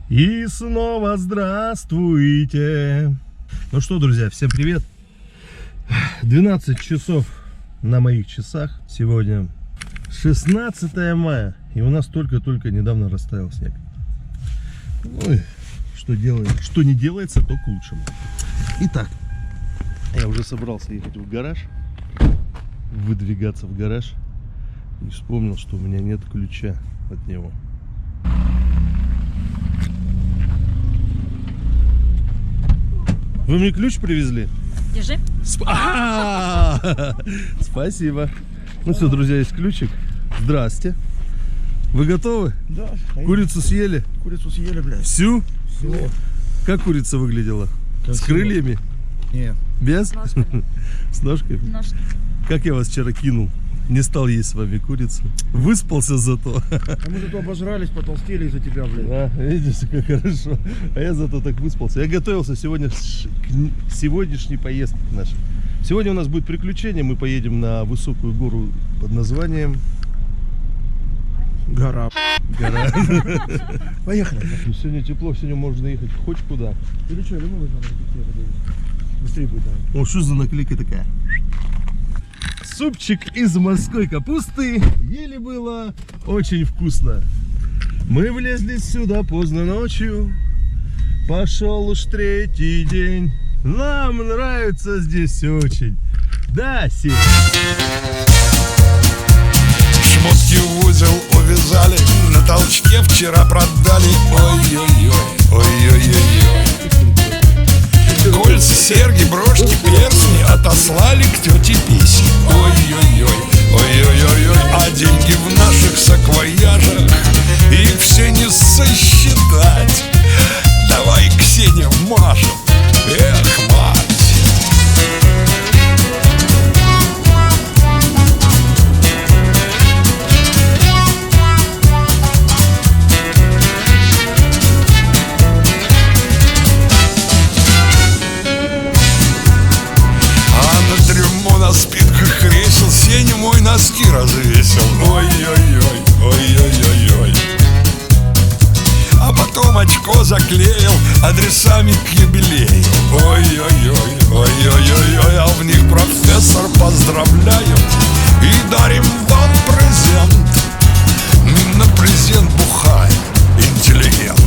И снова здравствуйте. Ну что, друзья, всем привет. 12 часов на моих часах. Сегодня 16 мая. И у нас только-только недавно растаял снег. Ой, что не делается, то к лучшему. Итак, я уже собрался ехать в гараж. Выдвигаться в гараж. И вспомнил, что у меня нет ключа от него. Вы мне ключ привезли? Держи. Спасибо. Ну все, друзья, есть ключик. Здрасте. Вы готовы? Да. Курицу съели? Курицу съели, блядь. Всю? Все. Как курица выглядела? С крыльями? Нет. Без? С ножкой. С ножкой? Ножки. Как я вас вчера кинул? Не стал есть с вами курицу. Выспался зато. А мы зато обожрались, потолстели из-за тебя, блядь. Да, видите, как хорошо. А я зато так выспался. Я готовился сегодня к сегодняшней поездке нашей. Сегодня у нас будет приключение. Мы поедем на высокую гору под названием... Гора. Поехали. Ну, сегодня тепло, сегодня можно ехать хоть куда. Или что, или мы возьмем быстрее будет, да. О, что за наклейка такая? Супчик из морской капусты. Ели было очень вкусно. Мы влезли сюда поздно ночью. Пошел уж третий день. Нам нравится здесь очень. Да, Сень? Шмотки в узел увязали, на толчке вчера продали. Ой-ой-ой, ой-ой-ой. Кольца, серьги, брошки, перстни отослали к тете Писе. Ой-ой-ой, ой-ой-ой. А деньги в наших саквояжах, их все не сосчитать. Давай, Ксения, вмажем. Эх, мать. На спинках кресел Сеня мой носки развесил. Ой-ой-ой, ой-ой-ой-ой. А потом очко заклеил адресами к юбилею. Ой-ой-ой, ой-ой-ой-ой. А в них профессор поздравляю. И дарим вам презент. На презент бухаем, интеллигент.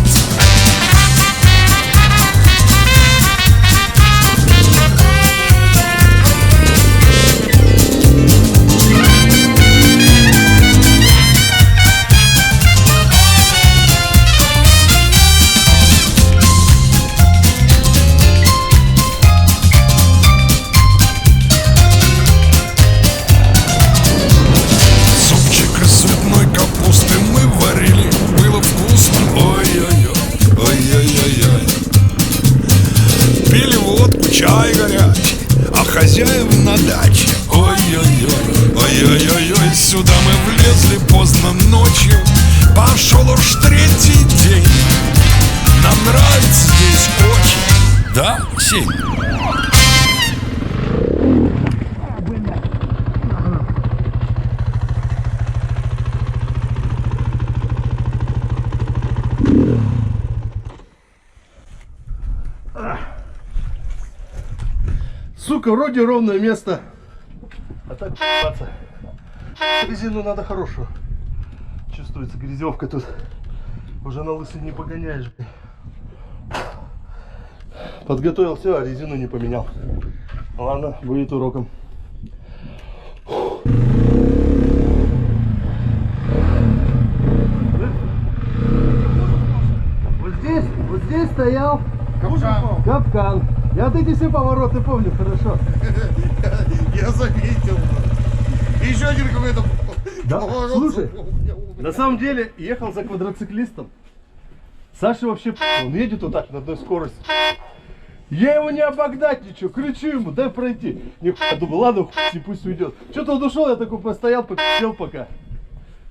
Чай горячий, а хозяев на даче. Ой-ой-ой, ой-ой-ой. Сюда мы влезли поздно ночью. Пошел уж третий день. Нам нравится здесь очень. Да, Сень? Сука, вроде ровное место. А так ебаться. Резину надо хорошую. Чувствуется грязевка тут. Уже на лысый не погоняешь. Подготовил все, а резину не поменял. Ладно, будет уроком. Вот здесь стоял капкан. Я вот эти все повороты помню хорошо. Я заметил. Еще один какой-то. Да? Слушай, на самом деле ехал за квадроциклистом. Саша вообще он едет вот так на одной скорости. Я его не обогнать ничего, кричу ему, дай пройти. Нихуя, думаю, ладно, хуй, пусть уйдет. Что-то он ушел, я такой постоял, пописел пока.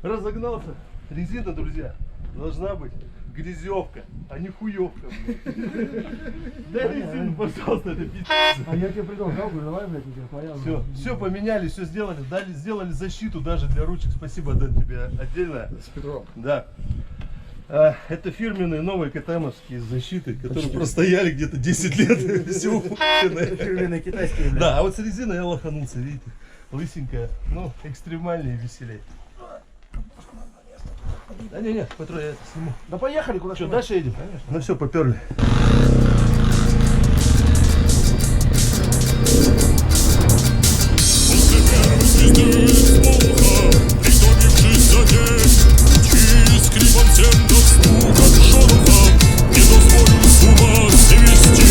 Разогнался. Резина, друзья, должна быть грязевка, а не хуевка. Дай резину, пожалуйста, это пиздец. А я тебе предлагал, говорю, давай, блядь, твоя. Все поменяли, все сделали, сделали защиту даже для ручек. Спасибо, Дэн, тебе отдельно. С Петром. Да. Это фирменные новые КТМовские защиты, которые простояли где-то 10 лет. Всего Фирменные китайские, блядь. Да, а вот с резиной я лоханулся, видите. Лысенькая, ну, экстремальнее и веселее. Да не, патруль, я это сниму. Да поехали, куда Что, дальше едем? Конечно. Ну все, поперли. После первой звезды смолха, притомившись за день, чьи скрипом центов стуком шороха, не дозволю с ума свести.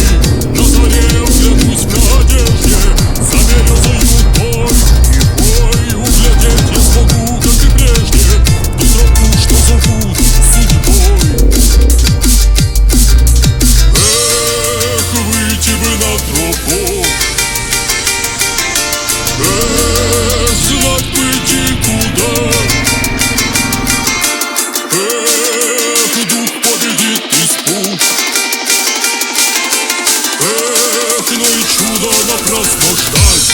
На заре оглянусь в надежде, за березою боль и бой. Углядеть я смогу, как и прежде, ту тропу, что зовут судьбой. Эх, выйти бы на тропу, знать бы идти куда. Эх, дух победит испуг. Эх, ну и чудо напрасно ждать.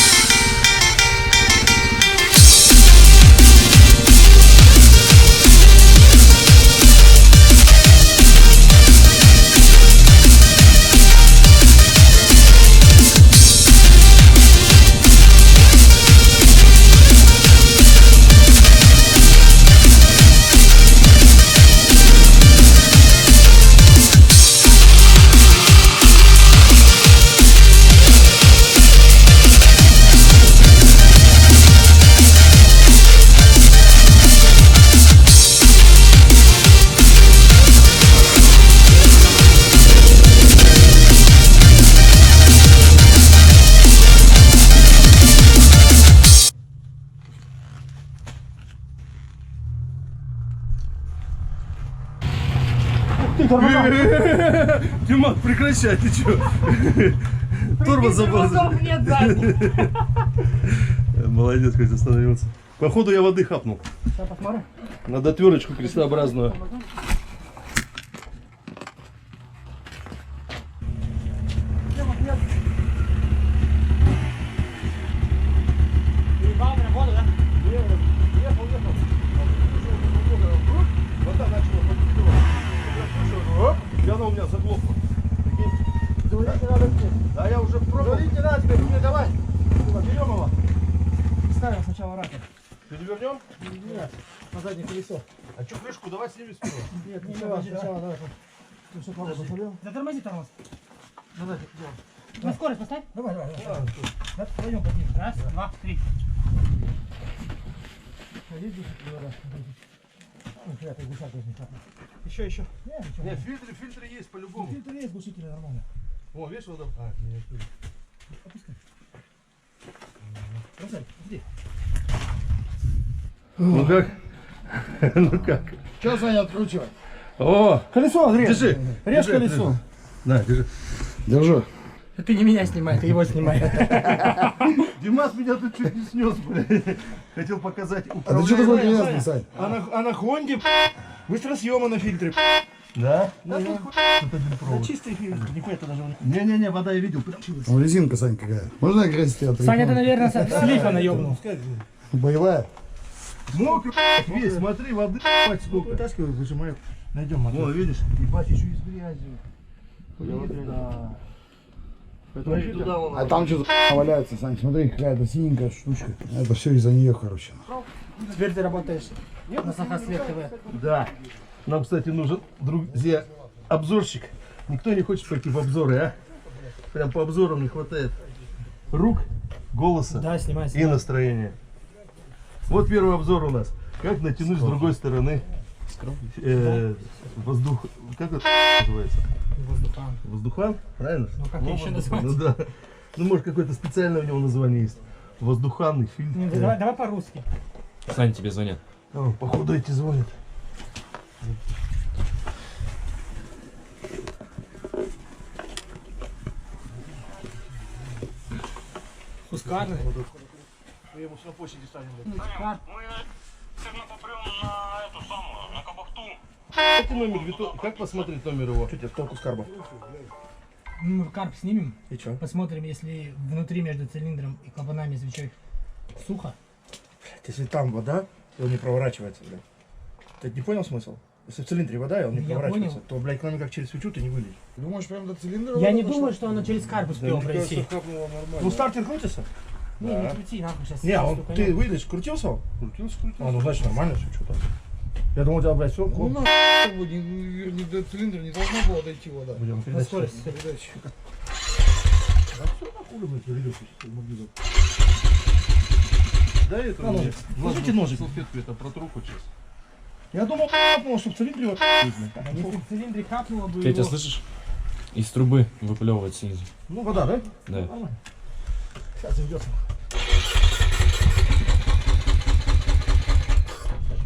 Диман, прекращай, ты чё? Тормоз забыл. Нет, сзади. Молодец, хоть остановился. Походу я воды хапнул. Сейчас посмотрим. Надо отверточку крестообразную. Перебал на воду, да? Вода начала подкидывать. Оп, и она у меня заглохла. Заводите надо здесь. Да я уже пробовал. Заводите надо теперь, мне давай. Берем его. Ставим сначала ракет. Перевернем? Нет, на заднее колесо. А что, крышку давай снимем сперва? Нет, ничего, сначала давай. Ты что, папа, посмотрел? Затормози тормоз. Давай, делай. На скорость поставь. Давай. Да, пойдем под ним. Раз, два, три. Видишь, вода. Я так гусак не хапнул. Еще. Нет, ничего. Нет, фильтры есть по-любому. Фильтр есть, глушители нормально. О, видишь, вода. А, нет, Опускай. Бросай, иди. ну как? Ну как? Что, Саня, откручивай? О! Колесо, режь. Держи. Режь Держи, колесо. На, держи. Держу. Ты не меня снимай, ты его снимай. Димас меня тут чуть не снес, блядь. Хотел показать А ты что такое грязный, Сань? А на Хонде быстро съема на фильтре. Да? Да, тут один провод. Чистый фильтр, нихуя ты даже не... Не-не-не, вода я видел. Прям. Там резинка, Сань, какая. Можно я грязь тебя отрываю? Саня, ты, наверное, с лифа наебнул. Боевая? Мокрый, весь, смотри, воды, ебать, сколько. Вытаскивай, выжимай. Найдем мотор. О, видишь? Ебать, еще и с грязью. Да. Смотри, туда вон. А там что-то валяется, Сань, смотри, какая-то синенькая штучка. Это все из-за нее, короче. Теперь ты работаешь на Сахасвет ТВ. Да. Нам, кстати, нужен, друзья, обзорщик. Никто не хочет пойти в обзоры, а? Прям по обзорам не хватает рук, голоса Да, снимай. и настроения. Вот первый обзор у нас. Как натянуть с другой стороны воздух... Как это называется? Воздухан. Воздухан? Правильно? Ну, как еще воздухан. назвать? Ну да. Ну, может, какое-то специальное у него название есть. Воздуханный фильтр. Не, давай по-русски. Сань, тебе звонят. О, походу эти звонят. Хускарный. Мы ему на площади станем. Хускар. Какой номер? Как посмотреть номер его? Что тебе толку с карба? Мы карп снимем. И что? Посмотрим, если внутри между цилиндром и клапанами свечой сухо. Если там вода, и он не проворачивается, блядь. Ты не понял смысл? Если в цилиндре вода, и он не Я поворачивается, понял. то, блядь, кроме как через свечу ты не вылезешь. Думаешь, прям до цилиндра? Я вода не дошла? думаю, что оно через карп успел пройти. Ну, стартер крутится? Не, не крути, нахуй сейчас. Не, он, ты выйдешь, крутился он? Крутился. А, ну, значит, нормально все, что там. Я думал, у тебя, блядь, все, Ну, нахуй, как бы, не до цилиндра не должна была дойти вода. Будем На передачу. скорость. Передача. А все нахуй, блядь, ребята, могли. Да, это А, ножик. Слушайте, ножик. Салфетку это протру хоть сейчас. Я думал, капнуло, что в цилиндре вот. Если в цилиндре капнуло бы Петя, его... слышишь? Из трубы выплевывать снизу. Ну, вода, да? Да. Нормально. Сейчас идет.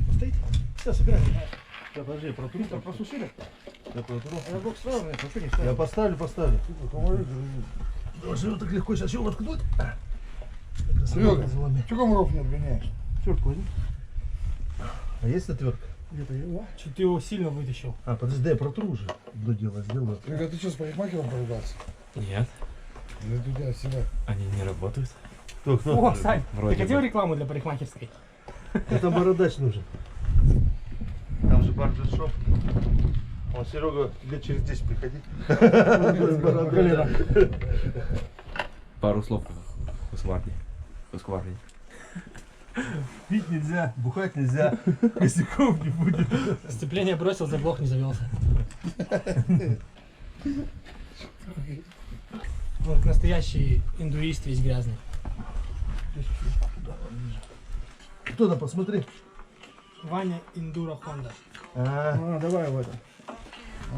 Постоит? Сейчас, собираем. Сейчас, подожди, я протру. Там просушили? Я протру. Я бог сразу, нет, вообще не Я ставил. поставлю. Поможи, Должен так легко сейчас его воткнуть. Серега, что комаров не отгоняешь? Отвертку возьми. А есть отвертка? Где-то его. Что ты его сильно вытащил. А, подожди, дай протру уже. До дела сделаю. Серега, ты что, с парикмахером поругался? Нет, Или ты у тебя себя? они не работают. Кто? О, Сань, Вроде ты хотел бы. рекламу для парикмахерской? Это бородач нужен. Там же барбершоп. Он, Серега, лет через 10 приходи. Пару слов Хускварни. Хускварни. Пить нельзя, бухать нельзя, косяков не будет. Сцепление бросил, заглох, не завелся. Вот настоящий индуист весь грязный. Кто-то посмотри. Ваня Индура Хонда. А, давай в это.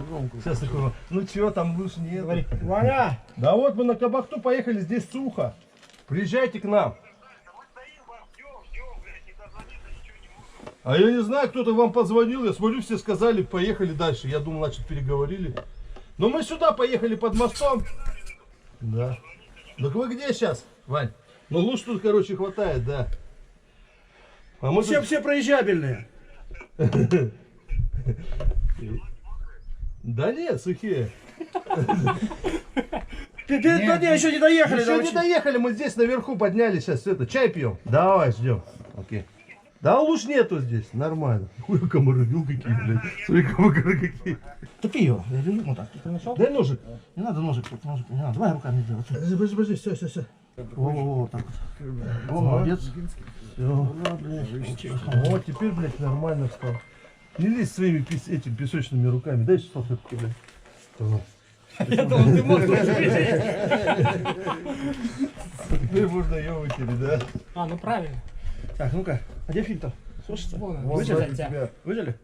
Громко. сейчас такого. Ну чё, там лучше нет. Говори, Ваня! Да вот мы на Кабахту поехали, здесь сухо. Приезжайте к нам. А я не знаю, кто-то вам позвонил, я смотрю, все сказали, поехали дальше. Я думал, значит, переговорили. Но мы сюда поехали под мостом. Да. Так вы где сейчас, Вань? Ну луж тут, короче, хватает, да. А мы тут- Все проезжабельные. Да нет, сухие. Ты еще не доехали. Еще не доехали, мы здесь наверху поднялись, сейчас это, чай пьем. Давай, ждем. Окей. Да луж нету здесь, нормально. Хуй комары, вил какие, блядь. Смотри, комары какие. Топи ее, я держу вот так. Ты нашел? Дай ножик. Не надо ножик, тут ножик, не надо. Давай руками делать. Подожди, все. Во, так вот. О, молодец. Все. Вот, теперь, блядь, нормально встал. Не лезь своими этими песочными руками. Дай салфетку, блядь. Давай. Я думал, ты можешь. Теперь можно ее вытереть, да? А, ну правильно. Так, ну-ка, а где фильтр? Слушайте, Вон он, Вот выжали ради тебя. тебя. выжили?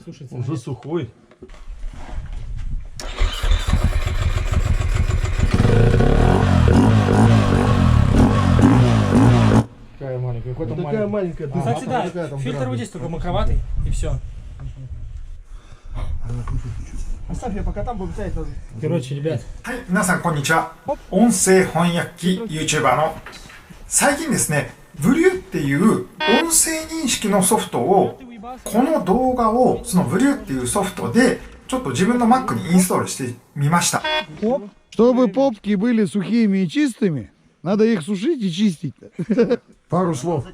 Слушайте, Уже сухой. Какая маленькая, какой там Такая маленький. маленькая. кстати, там да, такая там фильтр дыра. вот здесь только макроватый, и все. Оставь ее, пока там будем ставить. Короче, ребят, はい、皆さんこんにちは。音声翻訳機 YouTuber の最近ですね、ブリューっていう音声認識のソフトを、この動画をそのブリューっていうソフトでちょっと自分の Mac にインストールしてみました。 Чтобы попки были сухими и чистыми, надо их сушить и чистить. Пару слов.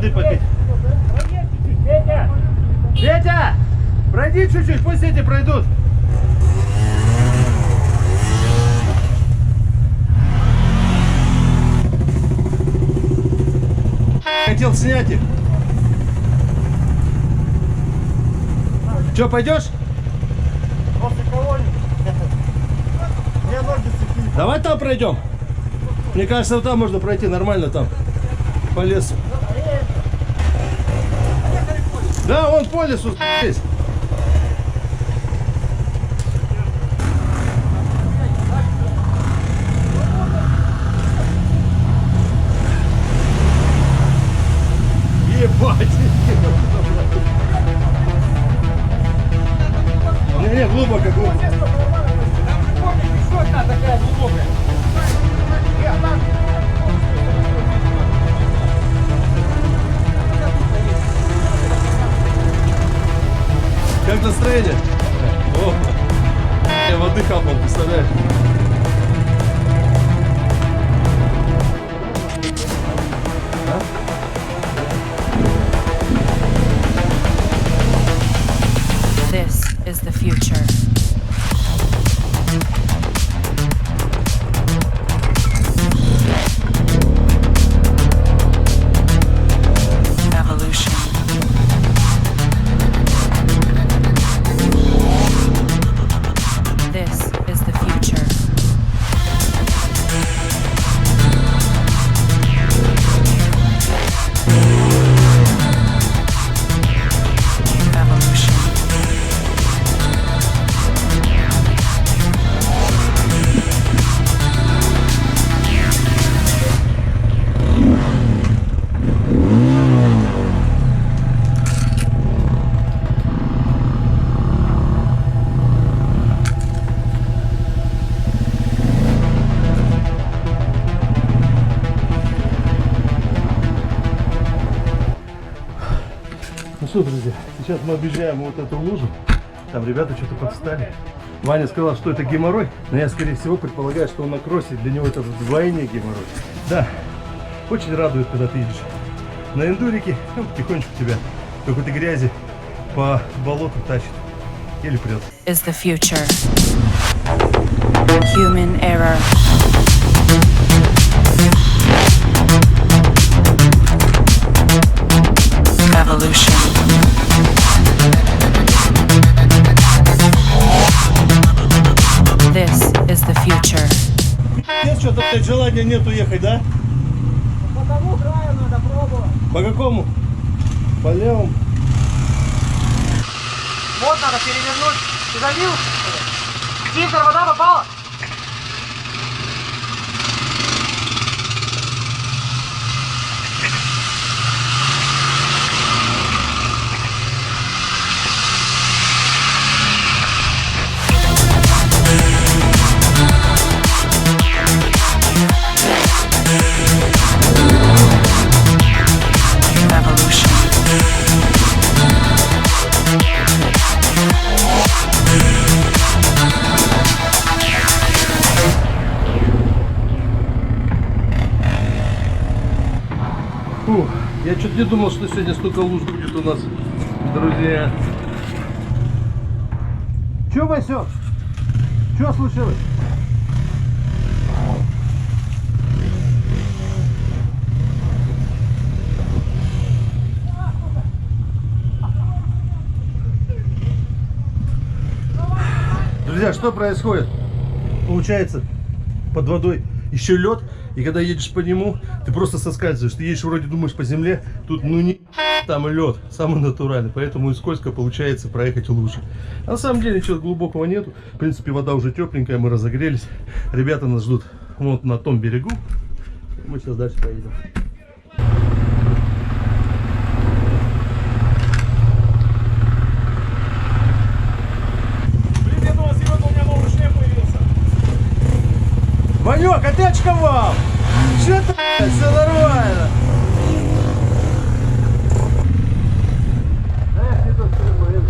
воды попить. Петя! Пройди чуть-чуть, пусть эти пройдут. Хотел снять их. Че, пойдешь? Давай там пройдем. Мне кажется, вот там можно пройти нормально там. По лесу. Да, вон по лесу здесь. Ебать! Не, глубоко, глубоко. Такая глубокая. Как настроение? О, я воды хапнул, представляешь? This is the future. Evolution. This is the future. Evolution. Ну что, друзья, сейчас мы объезжаем вот эту лужу. Там ребята что-то подстали. Ваня сказал, что это геморрой, но я, скорее всего, предполагаю, что он на кроссе, для него это вдвойне геморрой. Да, очень радует, когда ты едешь на эндурике, ну, потихонечку тебя какой-то грязи по болоту тащит или прет. Is the future. Human error. Evolution. This is the future. Нет, что-то желания нет уехать, да? По тому краю надо пробовать. По какому? По левому? Вот надо перевернуть. Ты залил? Фильтр, вода попала? Evolution. Фух, я что-то не думал, что сегодня столько луж будет у нас, друзья. Че, Васек? Что случилось? Друзья, что происходит? Получается, под водой еще лед, и когда едешь по нему, ты просто соскальзываешь. Ты едешь, вроде думаешь по земле, тут ну не там лед, самый натуральный, поэтому и скользко получается проехать лучше. А на самом деле ничего глубокого нету. В принципе, вода уже тепленькая, мы разогрелись. Ребята нас ждут вот на том берегу. Мы сейчас дальше поедем. Ванек, опять шковал! Что ты, все нормально! Эх, не то, что я поеду.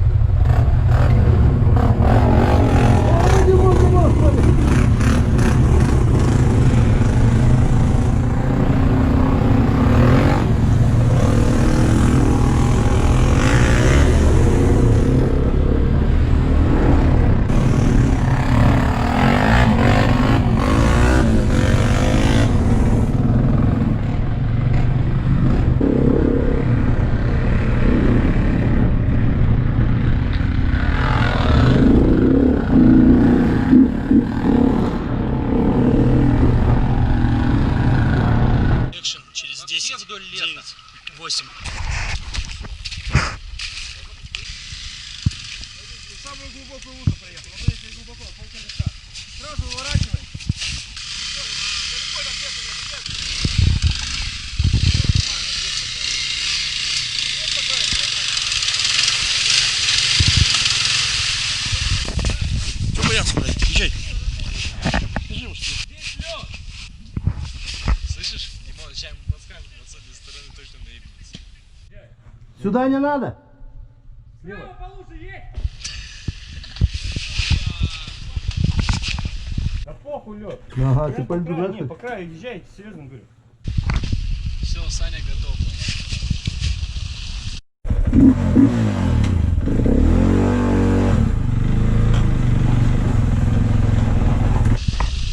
11, 8. Самую глубокую лужу проехал. Вот если глубоко, полколеса. Сразу выворачивай. Чего бояться, блядь? Езжай. Слышишь? Димон, сейчас ему подскажем, вот с этой стороны точно наебнется. Сюда не надо. Да похуй, лед. Ага, ты пойдешь. Не, по краю езжайте, серьезно говорю. Все, Саня готов.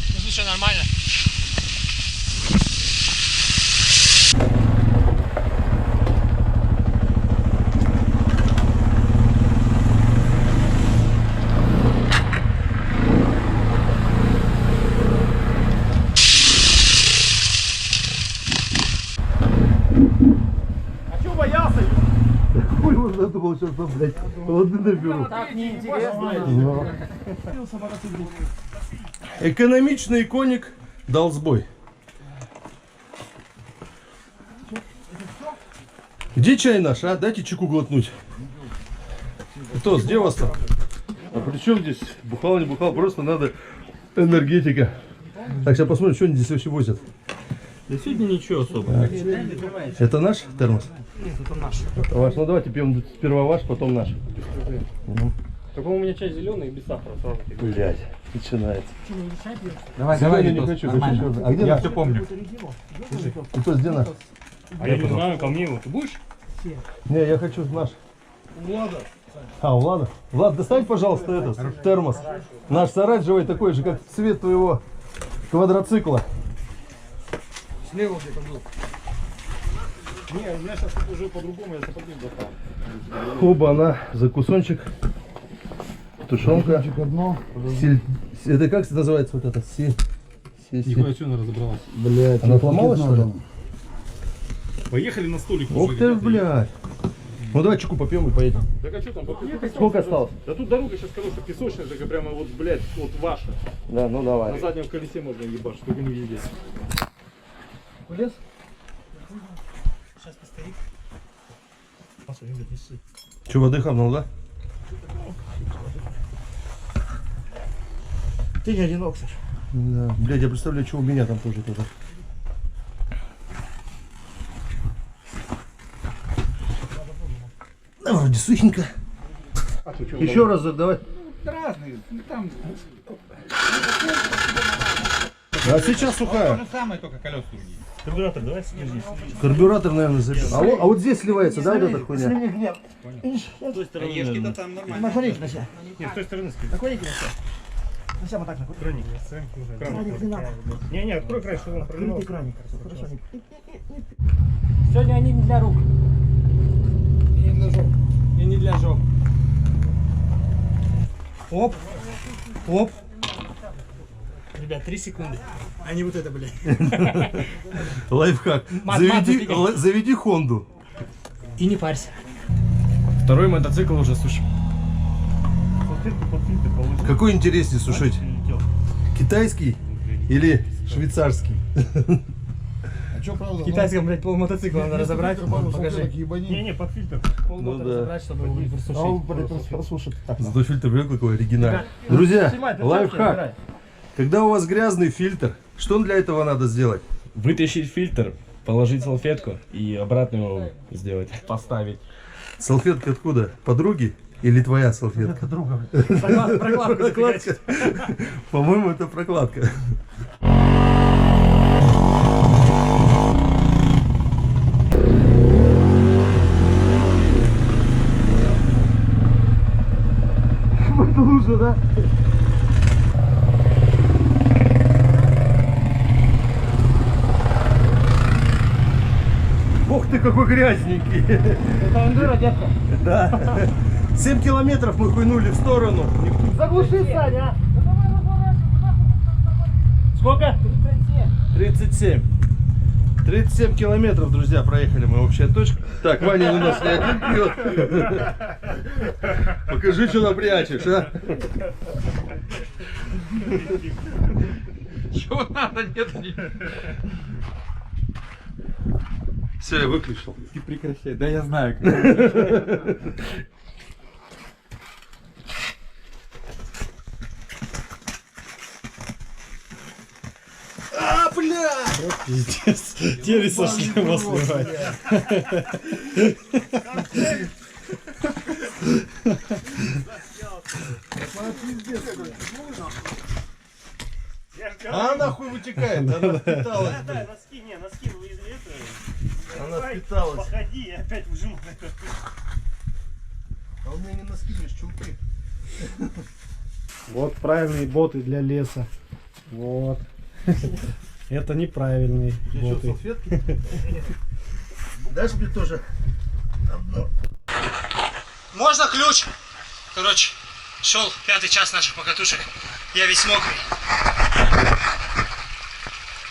Ну, слушай, нормально. А чего боялся? Хуй можно думал, сейчас там, блядь, воды наберу. Так неинтересно. Экономичный коник дал сбой. Где чай наш, а? Дайте чеку глотнуть. Кто, где вас там? А при чем здесь? Бухал, не бухал, просто надо энергетика. Так, сейчас посмотрим, что они здесь вообще возят. Да сегодня ничего особо. Это наш термос? Нет, это наш. Это ваш. Ну давайте пьем сперва ваш, потом наш. Только у меня чай зеленый и без сахара сразу. Блять, начинается. Давай, Зеленый не хочу, хочу. А где наш? все помню. И то, где наш? А я не знаю, ко мне его. Ты будешь? Не, я хочу наш. Влада. А, у Влада? Влад, достань, пожалуйста, этот термос. Наш с оранжевый такой же, как цвет твоего квадроцикла. Слева где-то был. Не, у меня сейчас уже по-другому, я сапоги достал. Оба-на, закусончик. Тушенка. Одно. Это как называется вот это? Нихуя, что она разобралась. Блять, Она сломалась, что ли? Поехали на столик. Ух ты, блядь. Ну давай чеку попьем и поедем. Так а что там, поехать? Сколько осталось? Да тут дорога сейчас, конечно, песочная, такая прямо вот, блядь, вот ваша. Да, ну давай. На заднем колесе можно ебашить, только не везде. Полез? Сейчас постоит. Посмотри, говорит, неси. Че, воды хапнул, да? Ты не одинок, Саш. Да. Блядь, я представляю, что у меня там тоже тоже. Да, вроде сухенько. Еще разок давай. Разные, там А сейчас сухая. же самое, только колеса другие. Карбюратор, давай снижи. Карбюратор, наверное, забил. А вот здесь сливается, да, вот эта хуйня? С той стороны, наверное. там нормально. Наклоните на себя. Нет, с той стороны скажи. Наклоните на себя. На себя вот так накрути. Краник. Краник не надо. Не, открой край, чтобы он проливал. Крути краник. Хорошо. Сегодня они не для рук. И не для жоп. И не для жоп. Оп. Оп. Ребят, 3 секунды. А не вот это, блядь. Лайфхак. Мат Заведи, заведи Хонду. И не парься. Второй мотоцикл уже сушим. Какой интереснее сушить? Китайский или швейцарский? А что правда? Китайском, блядь, пол мотоцикла надо разобрать. Покажи. Не, под фильтр. Пол Ну да. разобрать, чтобы его просушить. Зато фильтр, блин, какой оригинальный. Друзья, Снимай, ты лайфхак. забирай. Когда у вас грязный фильтр, что для этого надо сделать? Вытащить фильтр, положить салфетку и обратно его сделать. Поставить. Салфетка откуда? Подруги? Или твоя салфетка? Прокладку Прокладка. По-моему, это прокладка. Это лучше, да? Ух ты, какой грязненький. Это эндуро, детка. Да. 7 километров мы хуйнули в сторону. Заглуши, Саня. Сколько? 37. 37 километров, друзья, проехали мы, общая точка. Так, Ваня у нас не один пьет. Покажи, что напрячешь, а? Чего надо? Нет, не... Все, я выключил. Ты прекращай. Да я знаю. А, бля! Пиздец. Телеса шлема сливать. А нахуй вытекает, она впиталась. Да, носки, не, носки, вы это... Она впиталась. Походи, я опять выжимаю. А у меня не носки, лишь чулки. Вот правильные боты для леса. Вот. Это неправильные Еще боты. салфетки? Дашь мне тоже? Можно ключ? Короче, шел 5-й час наших покатушек. Я весь мокрый.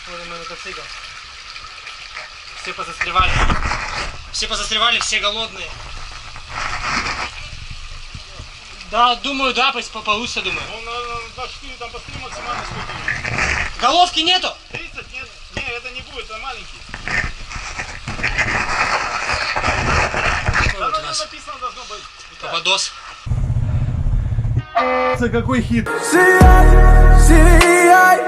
Вот мой мотоцикл. Все позастревали. Все позастревали, все голодные. Да, думаю, да, получится, думаю. Ну, на 24 там посмотри максимально сколько. Головки нету? 30 нет. Не, это не будет, это маленький. Вот у нас Написано должно быть. Пападос. Какой хит? Сияй, сияй,